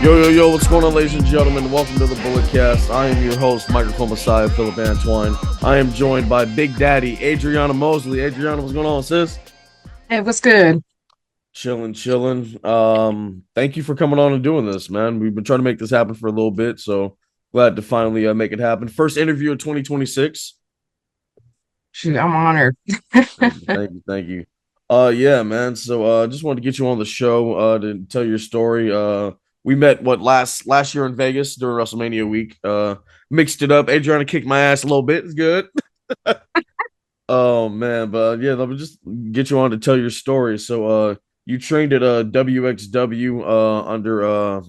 Yo, what's going on, ladies and gentlemen? Welcome to the Bulletcast. I am your host, Microphone Messiah, Philip Antoine. I am joined by Big Daddy, Adrianna Mosley. Adrianna, what's going on, sis? Hey, what's good? Chilling. Thank you for coming on and doing this, man. We've been trying to make this happen for a little bit, so glad to finally make it happen. First interview of 2026. Shoot, I'm honored. Thank you. Yeah, man. So just wanted to get you on the show to tell your story. We met last year in Vegas during WrestleMania week. Mixed it up. Adriana kicked my ass a little bit. It's good. Oh man, but yeah, let me just get you on to tell your story. So you trained at WXW under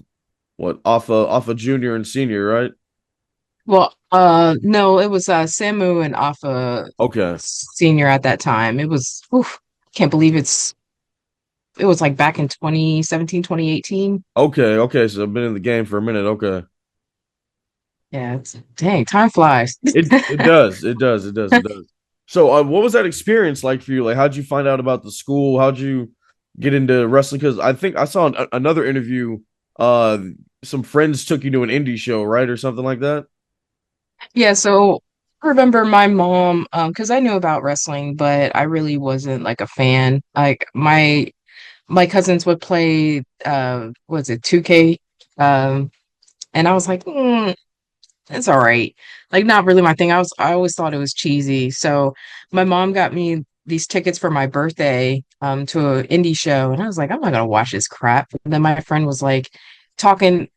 off a junior and senior, right? Well, no, it was Samu and Alpha Okay. Senior at that time. It was, oof, can't believe it was like back in 2017, 2018. Okay. So I've been in the game for a minute. Okay. Yeah, dang, time flies. It does. It does. So, what was that experience like for you? Like, how'd you find out about the school? How'd you get into wrestling? Because I think I saw another interview. Uh, some friends took you to an indie show, right, or something like that. Yeah, so I remember my mom, because I knew about wrestling, but I really wasn't like a fan. Like my cousins would play was it 2K? And I was like, it's all right. Like not really my thing. I always thought it was cheesy. So my mom got me these tickets for my birthday to an indie show and I was like, I'm not gonna watch this crap. And then my friend was like talking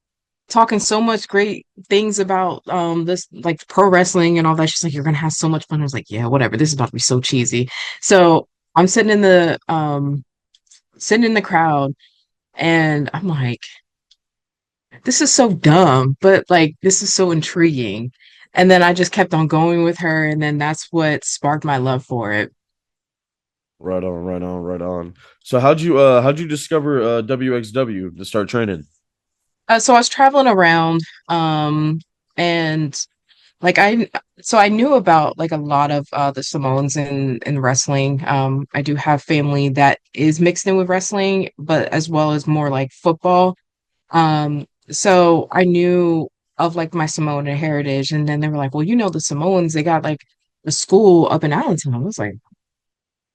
talking so much great things about this like pro wrestling and all that. She's like, you're gonna have so much fun. I was like, yeah, whatever. This is about to be so cheesy. So I'm sitting in the crowd and I'm like, this is so dumb, but like this is so intriguing. And then I just kept on going with her, and then that's what sparked my love for it. Right on. So, how'd you discover WXW to start training? So I was traveling around, and like I knew about like a lot of the Samoans in wrestling. I do have family that is mixed in with wrestling, but as well as more like football. So I knew of like my Samoan heritage, and then they were like, "Well, you know, the Samoans, they got like a school up in Allentown." I was like,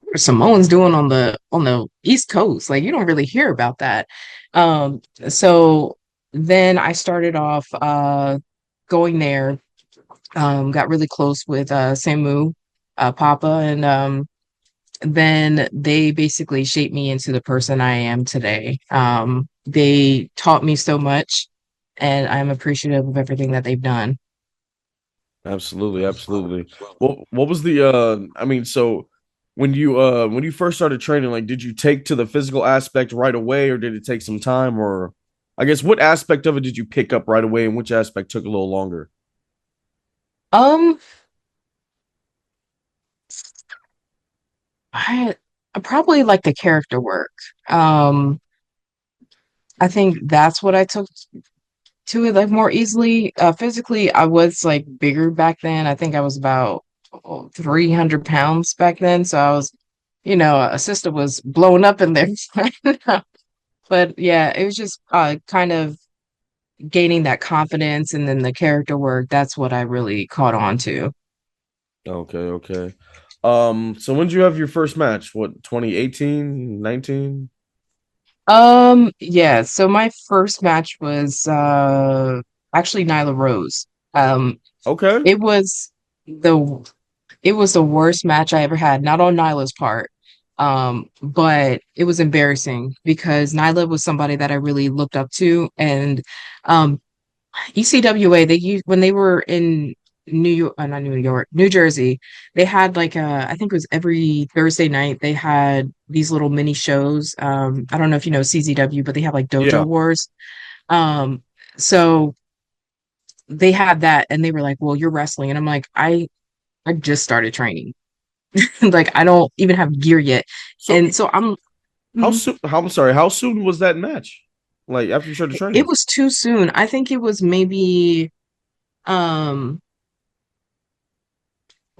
"What are Samoans doing on the East Coast? Like, you don't really hear about that." So then I started off going there. Got really close with Samu, Papa, and then they basically shaped me into the person I am today. They taught me so much, and I'm appreciative of everything that they've done. Absolutely. What was the I mean, so when you first started training, like did you take to the physical aspect right away or did it take some time or I guess what aspect of it did you pick up right away and which aspect took a little longer? Um, I I probably like the character work. Um, I think that's what I took to it like more easily. Physically, I was like bigger back then. I think I was about 300 pounds back then. So I was, a sister was blowing up in there. But yeah, it was just kind of gaining that confidence and then the character work. That's what I really caught on to. Okay. So when did you have your first match? What, 2018, 19? Yeah, so my first match was actually Nyla Rose. Um, Okay. it was the it was the worst match I ever had, not on Nyla's part. But it was embarrassing because Nyla was somebody that I really looked up to. And um ECWA, they used when they were in New York, not New York, New Jersey, they had like I think it was every Thursday night, they had these little mini shows. I don't know if you know CZW, but they have like Dojo Yeah. Wars. Um, so they had that and they were like, well, you're wrestling. And I'm like, I just started training. Like I don't even have gear yet. So And so Mhm. I'm sorry, how soon was that match? Like after you started It training? was too soon. I think it was um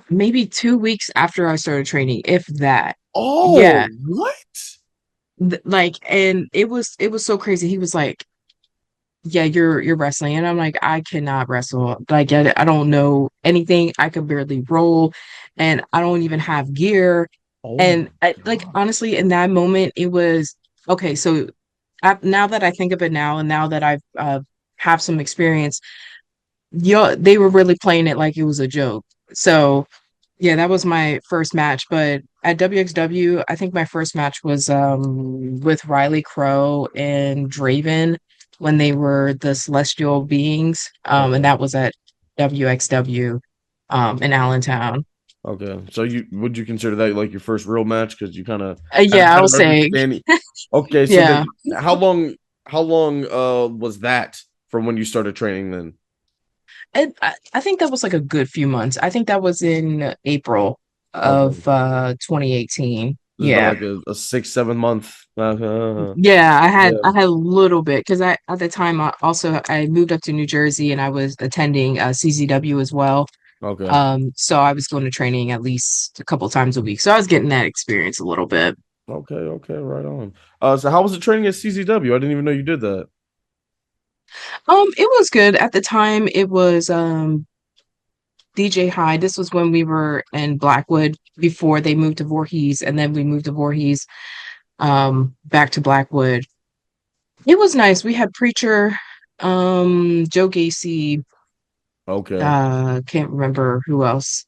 maybe 2 weeks after I started training, if that. Oh, Yeah. what? Like, and it was so crazy. He was like, yeah, you're wrestling. And I'm like, I cannot wrestle. Like I don't know anything. I could barely roll and I don't even have gear. Oh my And like God. honestly, in that moment, it was okay. So now that I think of it now, and now that I've have some experience, they were really playing it like it was a joke. So yeah, that was my first match. But at WXW, I think my first match was with Riley Crow and Draven when they were the Celestial Beings. And Okay. that was at WXW in Allentown. Okay. So you would you consider that like your first real match because you kind of had a Yeah, I will better say, understanding? Okay. So yeah. then how long was that from when you started training then? I think that was like a good few months. I think that was in April Okay. of 2018. It's been Yeah. like a 6, 7 month. Yeah, Yeah. I had a little bit because I at the time I moved up to New Jersey and I was attending CZW as well. Okay. So I was going to training at least a couple times a week. So I was getting that experience a little bit. Okay. Okay. Right on. So how was it training at CZW? I didn't even know you did that. It was good at the time. It was DJ High. This was when we were in Blackwood before they moved to Voorhees, and then we moved to Voorhees back to Blackwood. It was nice. We had Preacher, Joe Gacy, Okay. can't remember who else.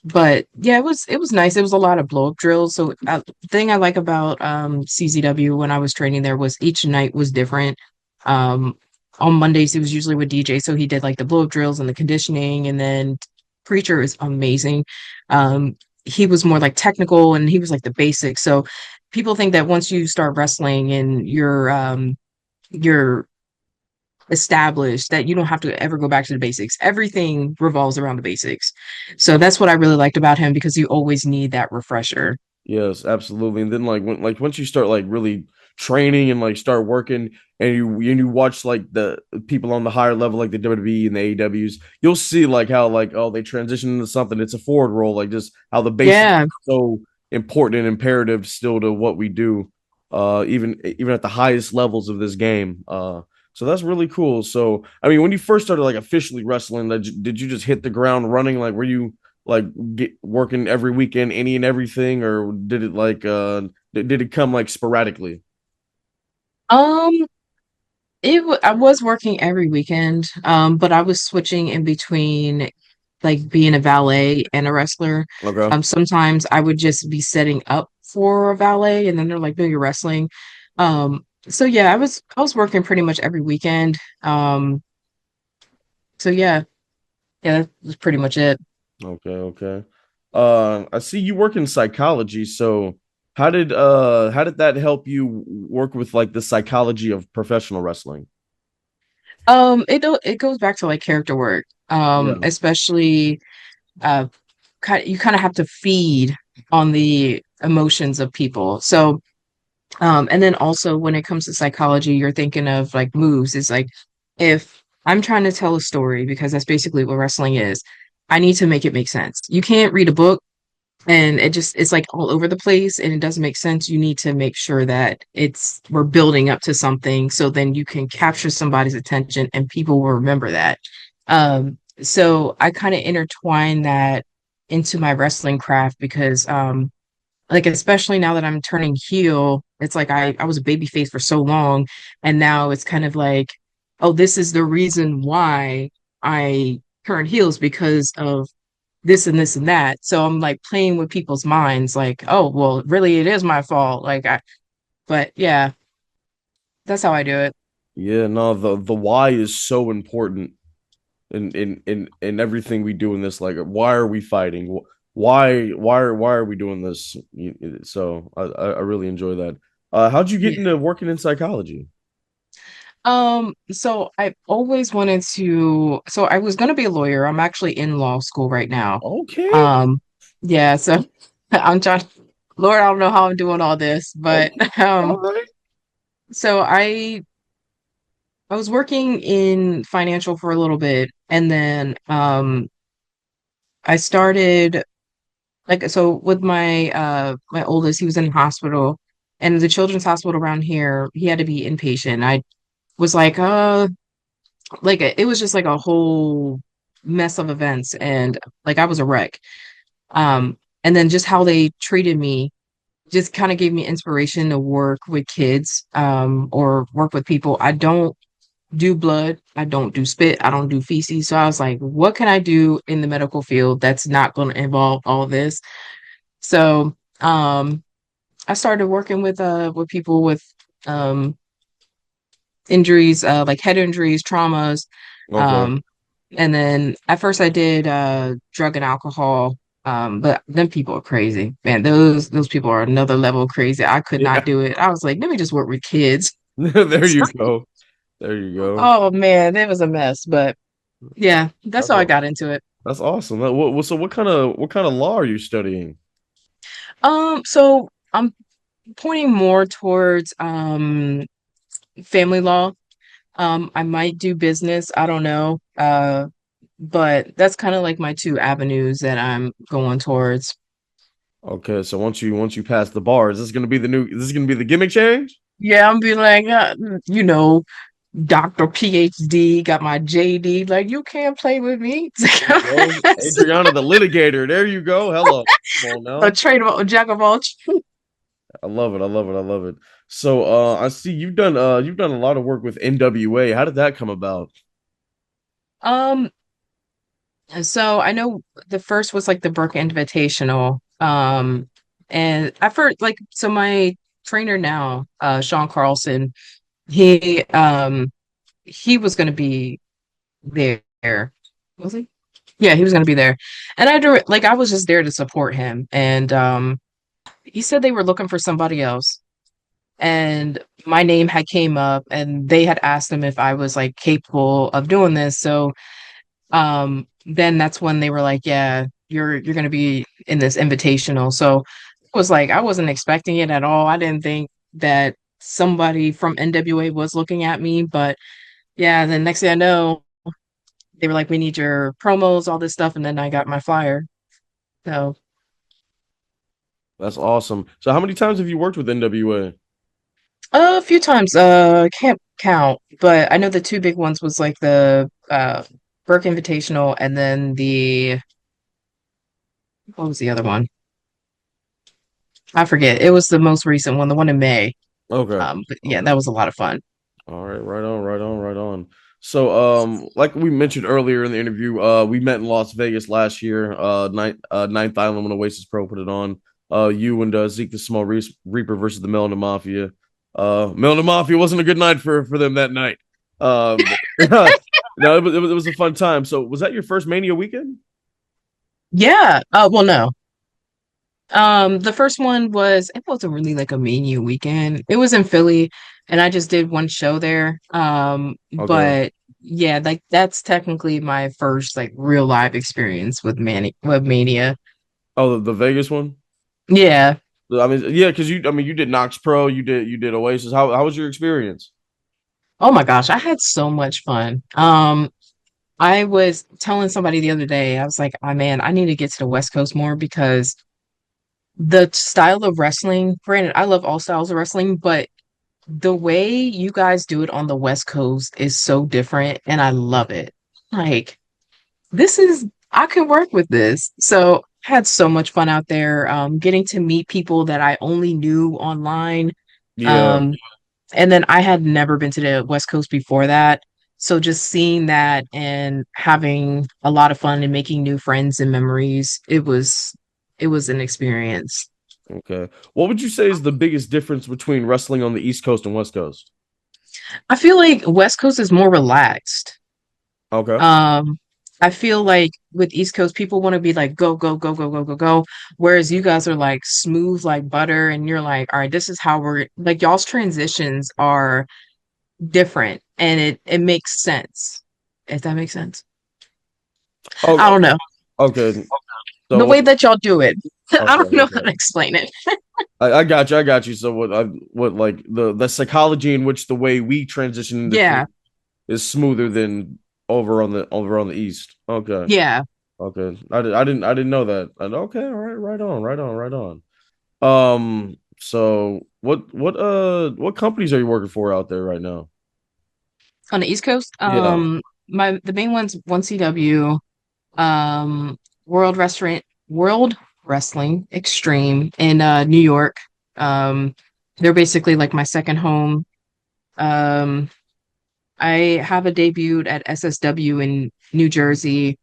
But yeah, it was nice. It was a lot of blow up drills. So the thing I like about CZW when I was training there was each night was different. Um, on Mondays it was usually with DJ, so he did like the blow up drills and the conditioning, and then Preacher is amazing. Um, he was more like technical, and he was like the basics. So people think that once you start wrestling and you're established that you don't have to ever go back to the basics. Everything revolves around the basics. So that's what I really liked about him because you always need that refresher. Yes, absolutely. And then like once you start like really training and like start working and you watch like the people on the higher level like the WWE and the AEWs, you'll see like how like oh they transition into something. It's a forward roll, like just how the basics Yeah. are so important and imperative still to what we do, even at the highest levels of this game. So that's really cool. So I mean, when you first started like officially wrestling, did you just hit the ground running? Like were you like get working every weekend, any and everything, or did it like did it come like sporadically? Um I was working every weekend, but I was switching in between like being a valet and a wrestler. Okay, Sometimes I would just be setting up for a valet and then they're like, no, you're wrestling. So yeah, I was working pretty much every weekend. So yeah, that was pretty much it. okay, okay. I see you work in psychology, so how did that help you work with like the psychology of professional wrestling? It goes back to like character work. Yeah. Especially uh you kind of have to feed on the emotions of people. So and then also when it comes to psychology, you're thinking of like moves. It's like if I'm trying to tell a story, because that's basically what wrestling is, I need to make it make sense. You can't read a book and it's like all over the place and it doesn't make sense. You need to make sure that we're building up to something so then you can capture somebody's attention and people will remember that. So I kind of intertwine that into my wrestling craft because like especially now that I'm turning heel, it's like I was a baby face for so long and now it's kind of like, oh, this is the reason why I turned heels because of this and this and that. So I'm like playing with people's minds, like, oh, well, really, it is my fault. But yeah, that's how I do it. Yeah, no, the why is so important in everything we do in this. Like, why are we fighting? Why are we doing this? So I really enjoy that. How'd you get Yeah. into working in psychology? So I always wanted to, so I was going to be a lawyer. I'm actually in law school right now. Okay, Um, yeah, so I'm trying, Lord, I don't know how I'm doing all this, but okay, all right. so I was working in financial for a little bit and then I started like so with my oldest, he was in the hospital and the children's hospital around here, he had to be inpatient. was like it was just like a whole mess of events, and like I was a wreck. And then just how they treated me just kind of gave me inspiration to work with kids, or work with people. I don't do blood, I don't do spit, I don't do feces. So I was like, what can I do in the medical field that's not going to involve all this? So I started working with people with um injuries, like head injuries, traumas. Okay. Um, and then at first I did drug and alcohol. But then people are crazy. Man, those people are another level of crazy. I could not Yeah. do it. I was like, let me just work with kids. There you go. There you go. Oh man, it was a mess. But yeah, that's That's how I a, got into it. that's awesome. So what kind of law are you studying? So I'm pointing more towards family law. I might do business, I don't know. But that's kind of like my two avenues that I'm going towards. Okay, so once you pass the bar, is this gonna be the gimmick change? Yeah, I'm be like, you know, Dr. PhD, got my JD. Like, you can't play with me. There you go. Adriana the litigator. There you go. Hello. Come on A now. trade of jack of all. I love it. I love it. I love it. So I see you've done a lot of work with NWA. How did that come about? Um, so I know the first was like the Brook Invitational. And I first like so my trainer now, Sean Carlson, he he was gonna be there. Was he? Yeah, he was gonna be there. And I was just there to support him. And he said they were looking for somebody else. And my name had came up and they had asked him if I was like capable of doing this. So then that's when they were like, yeah, you're gonna be in this invitational. So it was like I wasn't expecting it at all. I didn't think that somebody from NWA was looking at me, but yeah, then next thing I know, they were like, we need your promos, all this stuff, and then I got my flyer. So That's awesome. So how many times have you worked with NWA? a few times, can't count, but I know the two big ones was like the Burke Invitational and then the what was the other one? I forget. It was the most recent one, the one in May. Okay. But yeah, Okay. that was a lot of fun. All right, right on, right on, right on. So, like we mentioned earlier in the interview, we met in Las Vegas last year, Ninth Island when Oasis Pro put it on. You and Zeke the Small Reaper versus the Melanin Mafia. Melanin Mafia wasn't a good night for them that night. No, it was a fun time. So, was that your first Mania weekend? Yeah. Well, no. The first one was it wasn't really like a mania weekend. It was in Philly, and I just did one show there. Okay. But yeah, like that's technically my first like real live experience with Mania. Oh, the Vegas one. Yeah. I mean, yeah, because you did Knox Pro, you did Oasis. How was your experience? Oh my gosh, I had so much fun. I was telling somebody the other day, I was like, oh man, I need to get to the West Coast more because the style of wrestling, granted, I love all styles of wrestling, but the way you guys do it on the West Coast is so different and I love it. Like, I could work with this. So I had so much fun out there, getting to meet people that I only knew online. Yeah. Um, and then I had never been to the West Coast before that. So just seeing that and having a lot of fun and making new friends and memories, it was an experience. Okay. What would you say is the biggest difference between wrestling on the East Coast and West Coast? I feel like West Coast is more relaxed. Okay. Um, I feel like with East Coast, people want to be like, go, go, go, go, go, go, go. Whereas you guys are like smooth like butter, and you're like, all right, this is how we're like y'all's transitions are different and it makes sense. If that makes sense. I Oh, don't know. okay. So The way that y'all do it. I okay, don't know how okay. to explain it. I got you. I got you. So what like the psychology in which the way we transition in the field Yeah. is smoother than over on the East. Okay. Yeah. Okay. I didn't know that. Okay. All right. Right on. Right on. Right on. So what companies are you working for out there right now? On the East Coast, Yeah. the main ones 1CW, World Restaurant World Wrestling Extreme in New York. Um, they're basically like my second home. Um, I have a debuted at SSW in New Jersey.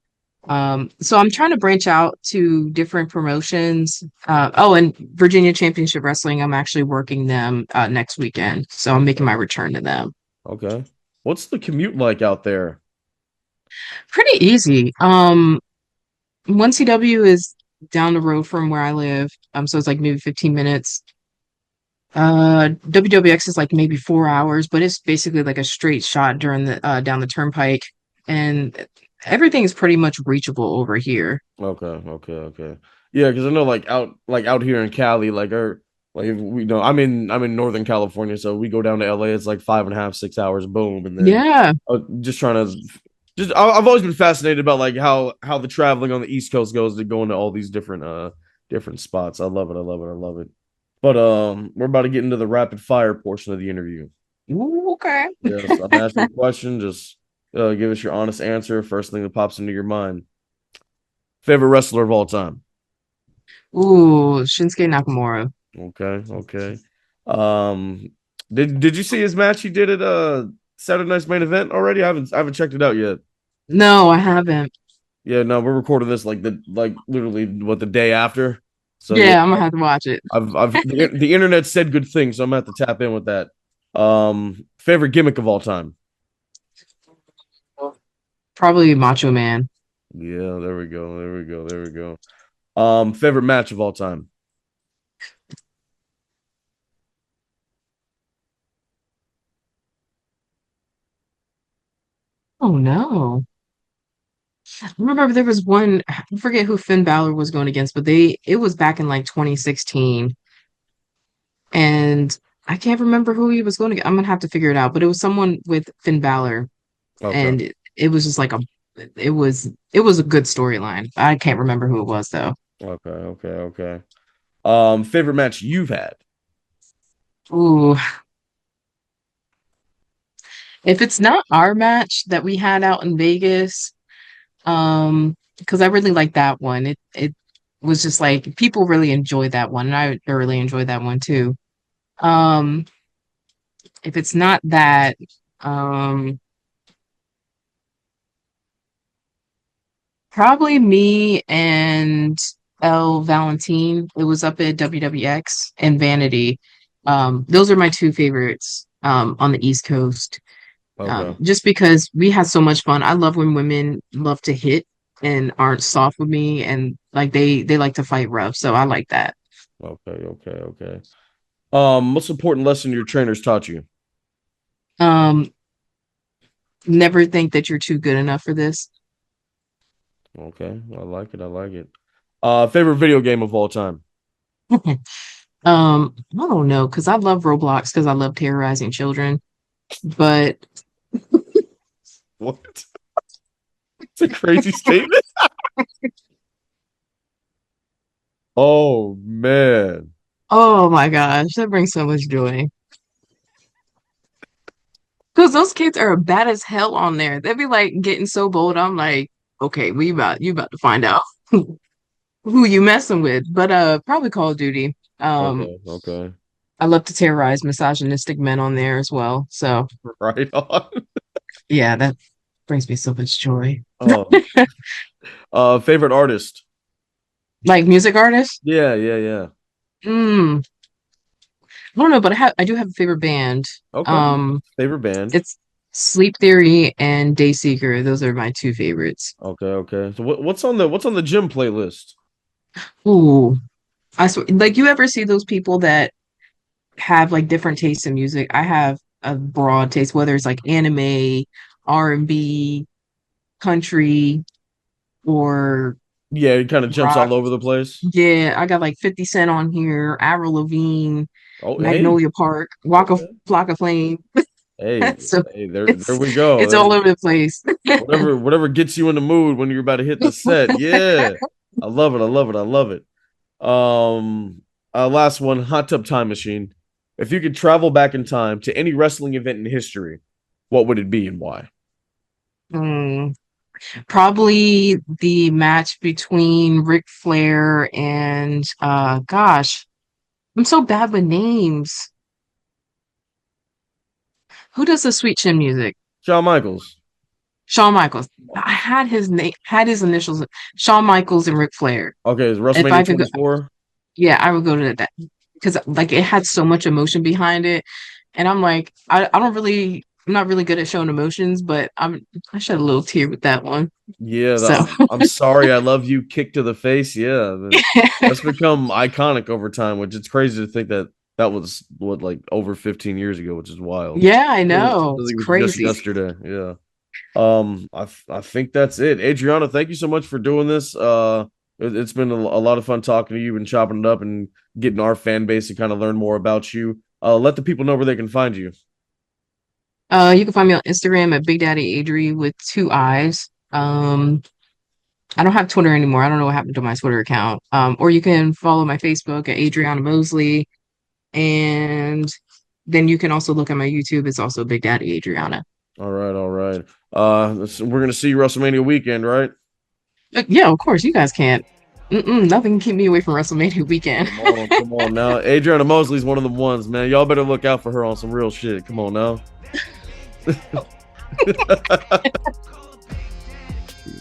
So I'm trying to branch out to different promotions. And Virginia Championship Wrestling, I'm actually working them next weekend. So I'm making Okay. my return to them. Okay. What's the commute like out there? Pretty easy. 1CW is down the road from where I live. So it's like maybe 15 minutes. WWX is like maybe 4 hours, but it's basically like a straight shot during the down the turnpike, and everything is pretty much reachable over here. Okay, okay, okay. Yeah, because I know like out here in Cali, like we know I'm in Northern California, so we go down to LA, it's like 5.5, 6 hours, boom, and then Yeah. just trying to I've always been fascinated about like how the traveling on the East Coast goes to go into all these different spots. I love it, I love it, I love it. But we're about to get into the rapid fire portion of the interview. Ooh, okay. Yes, I'm asking a question. Just give us your honest answer. First thing that pops into your mind. Favorite wrestler of all time. Ooh, Shinsuke Nakamura. Okay, okay. Um, did you see his match he did at Saturday Night's main event already? I haven't checked it out yet. No, I haven't. Yeah, no, we're recording this like literally what the day after. So yeah, Yeah, I'm gonna have to watch it. the internet said good things, so I'm gonna have to tap in with that. Favorite gimmick of all time. Probably Macho Man. Yeah, there we go, there we go, there we go. Favorite match of all time. Oh no. I remember there was one, I forget who Finn Balor was going against, but it was back in like 2016. And I can't remember who he was going to. I'm gonna have to figure it out. But it was someone with Finn Balor, Okay, and it was just like it was a good storyline. I can't remember who it was though. okay, okay, okay. Favorite match you've had. Ooh, if it's not our match that we had out in Vegas, because I really like that one. It was just like people really enjoyed that one, and I really enjoyed that one too. Um, if it's not that, um, probably me and El Valentine. It was up at WWX and Vanity. Those are my two favorites on the East Coast. Okay, Just because we had so much fun. I love when women love to hit and aren't soft with me, and like they like to fight rough. So I like that. okay, okay, okay. Most important lesson your trainers taught you. Um, Never think that you're too good enough for this. Okay, I like it. I like it. Favorite video game of all time. I don't know, because I love Roblox because I love terrorizing children. But What? It's a crazy statement. Oh man. oh my gosh, that brings so much joy. Because those kids are bad as hell on there. They'd be like getting so bold. I'm like, okay, you about to find out who you messing with. But probably Call of Duty. Okay, okay. I love to terrorize misogynistic men on there as well. So Right on. yeah, that brings me so much joy. Oh, favorite artist. Like music artists? Yeah, yeah, yeah. Mm, I don't know, but I do have a favorite band. Okay. Um, Favorite band. it's Sleep Theory and Dayseeker. Those are my two favorites. Okay, okay. So what's on the gym playlist? Ooh, I swear, like you ever see those people that have like different tastes in music? I have a broad taste, whether it's like anime, R&B, country, or Yeah, it kind of jumps rock. all over the place. Yeah, I got like 50 Cent on here, Avril Lavigne, Oh, hey. Magnolia Park, Waka Okay. Flocka Flame. Hey, So hey, there it's we go. it's all over the place. Whatever gets you in the mood when you're about to hit the set. Yeah. I love it. I love it. I love it. Last one, hot tub time machine. If you could travel back in time to any wrestling event in history, what would it be and why? Hmm. Probably the match between Ric Flair and gosh, I'm so bad with names. Who does the Sweet Chin music? Shawn Michaels. Shawn Michaels. I had his name, had his initials, Shawn Michaels and Ric Flair. Okay, is If WrestleMania I could go, 24? yeah, I would go to that because like it had so much emotion behind it. And I'm like, I don't really, I'm not really good at showing emotions, but I shed a little tear with that one. Yeah, So I'm sorry, I love you. Kick to the face. Yeah, that's become iconic over time, which it's crazy to think that that was what like over 15 years ago, which is wild. yeah, I Feels know. like It's it was just crazy. yesterday. Yeah. I think that's it. Adriana, thank you so much for doing this. It's been a lot of fun talking to you and chopping it up and getting our fan base to kind of learn more about you. Let the people know where they can find you. You can find me on Instagram at Big Daddy Adri with two eyes. I don't have Twitter anymore. I don't know what happened to my Twitter account. Or you can follow my Facebook at Adrianna Mosley. And then you can also look at my YouTube. It's also Big Daddy Adriana. All right, all right. We're gonna see you WrestleMania weekend, right? Yeah, of course. You guys can't. Nothing can keep me away from WrestleMania weekend. Come on now. Adrianna Mosley's one of the ones, man. Y'all better look out for her on some real shit. Come on now.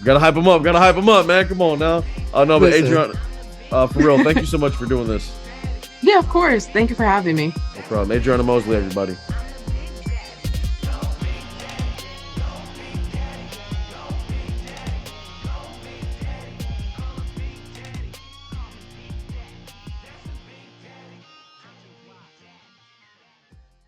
Gotta hype him up. Gotta hype him up, man. Come on now. No, but Listen. Adrian, for real, thank you so much for doing this. Yeah, of course. Thank you for having me. No problem. Adrianna Mosley, everybody.